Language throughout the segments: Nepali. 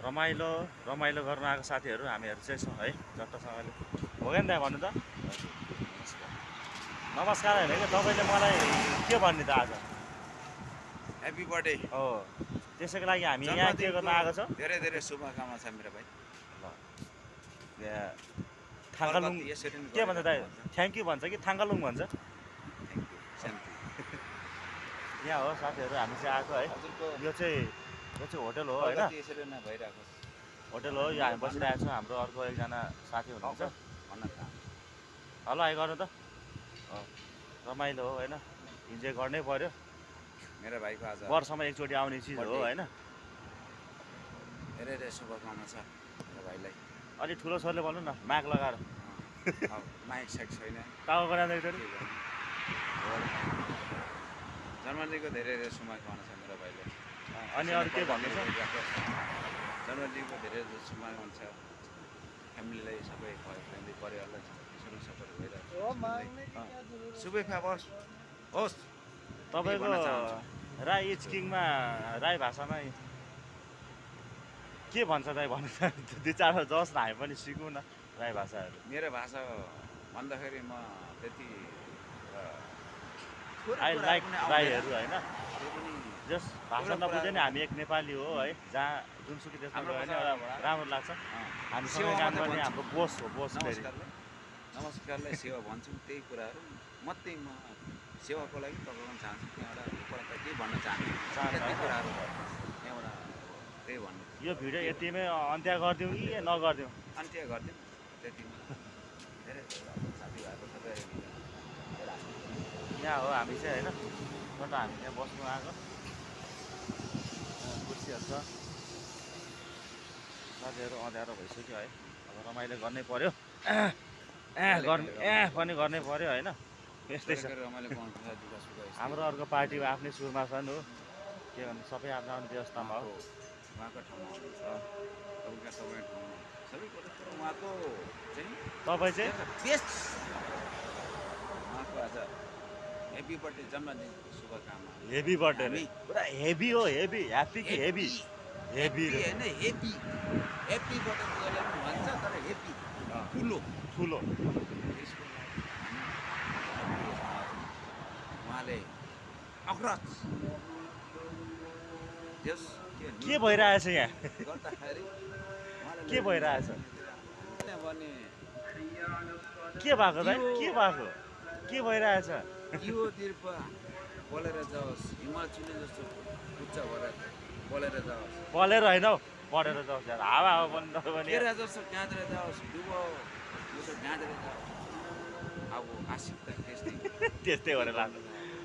रमाइलो रमाइलो गर्न आएको साथीहरू हामीहरू चाहिँ छौँ है जट्टासँगले हो क्या नि त भन्नु त नमस्कार होइन क्या तपाईँले मलाई के भन्ने त आज ह्याप्पी बर्थडे हो त्यसैको लागि हामी यहाँ के गर्न आएको छौँ धेरै धेरै शुभकामना छ मेरो भाइ ल यहाँ थाङ्गालुङ के भन्छ दाइ थ्याङ्क यू भन्छ कि थाङ्गालुङ भन्छ यहाँ हो साथीहरू हामी चाहिँ आएको है यो चाहिँ होटल हो होइन होटल हो यहाँ हामी बसिरहेको छौँ हाम्रो अर्को एकजना साथी हुनुहुन्छ हेलो हाई गर्नु त रमाइलो हो होइन इन्जोय गर्नै पर्यो मेरो भाइको आज वर्षमा एकचोटि आउने चिज हो होइन धेरै धेरै शुभकामना छ मेरो भाइलाई अलिक ठुलो छोरले भन्नु न माग लगाएर माइक साइक छैन टाउको बनाउँदाखेरि जन्मदिनको धेरै धेरै शुभकामना छ मेरो भाइलाई अनि अरू के भन्दैछ जन्मदिनको धेरै धेरै शुभकामना छ फ्यामिलीलाई सबै फ्यामिली परिवारलाई सपोर्ट भइरहेको शुभेच्छा होस् तपाईँको राई स्किङमा राई भाषामा के भन्छ दाइ भन्नु त दुई चारवटा जस न हामी पनि सिकौँ न राई भाषाहरू मेरो भाषा भन्दाखेरि म त्यति आई लाइक राईहरू होइन जस भाषा नबुझे नि हामी एक नेपाली हो है जहाँ जुनसुकै देशमा गयो भने राम्रो लाग्छ हामीसँग काम गर्ने हाम्रो बोस हो बोस नमस्कारलाई सेवा भन्छौँ त्यही कुराहरू मात्रै म सेवाको लागि तपाईँलाई चाहन्छु त्यहाँबाट उपलब्ध केही भन्न चाहन्छु त्यति कुराहरू त्यहाँबाट त्यही भन्नु यो भिडियो यतिमै अन्त्य गरिदिउँ कि नगरिदिउँ अन्त्य गरिदिउँ त्यतिमा धेरै साथीभाइको सबै यहाँ हो हामी चाहिँ होइन तर हामी त्यहाँ बस्नु आएको कुर्सीहरू छ साथीहरू अँध्यारो भइसक्यो है अब रमाइलो गर्नै पर्यो पनि गर्नै पर्यो होइन यस्तै छ हाम्रो अर्को पार्टीमा आफ्नै सुरमा छन् हो के भन्नु सबै आफ्नो आफ्नो व्यवस्थामा हो उहाँको ठाउँमा सबै उहाँको तपाईँ चाहिँ बेस्ट उहाँको आज हेप्पी बर्थडे जन्मदिन शुभकामना हेभी बर्थडे नि पुरा हेभी हो हेभी ह्याप्पी कि हेभी हेभी होइन हेप्पी हेप्पी बर्थडे भन्छ तर हेप्पी ठुलो ठुलो उहाँले अग्रज के भइरहेछ यहाँ गर्दाखेरि के भइरहेछ भने के भएको दाइ के भएको के भइरहेछ यो तिर्प बोलेर जाओस् हिमाल चुने जस्तो उच्च भएर बोलेर जाओस् पलेर होइन हौ पढेर जाओस् यार हावा हावा पनि तेरा जस्तो गाँजेर जाओस् डुबो जस्तो गाँजेर जाओस् अब आशिक त त्यस्तै भनेर लाग्छ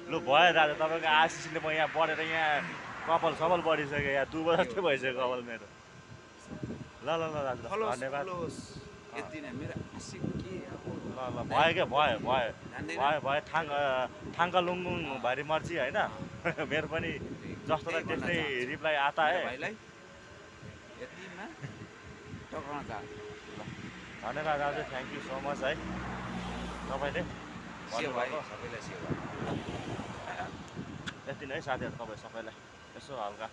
लु भयो दाजु तपाईँको आशिषले म यहाँ पढेर यहाँ कपाल सबल बढिसक्यो यहाँ दुबो जस्तै भइसक्यो कपाल मेरो ल ल ल दाजु धन्यवाद यति नै मेरो आशिक के अब ल ल भयो क्या भयो भयो भयो भयो थाङ्का लुङुङ भारी मर्ची होइन मेरो पनि जस्तो त त्यस्तै रिप्लाई आता है भाइलाई यतिमा टकाउन चाहन्छु धन्यवाद दाजु थ्याङ्क यू सो मच है तपाईँले भन्नुभएको सबैलाई सेवा यति नै है साथीहरू तपाईँ सबैलाई यसो हल्का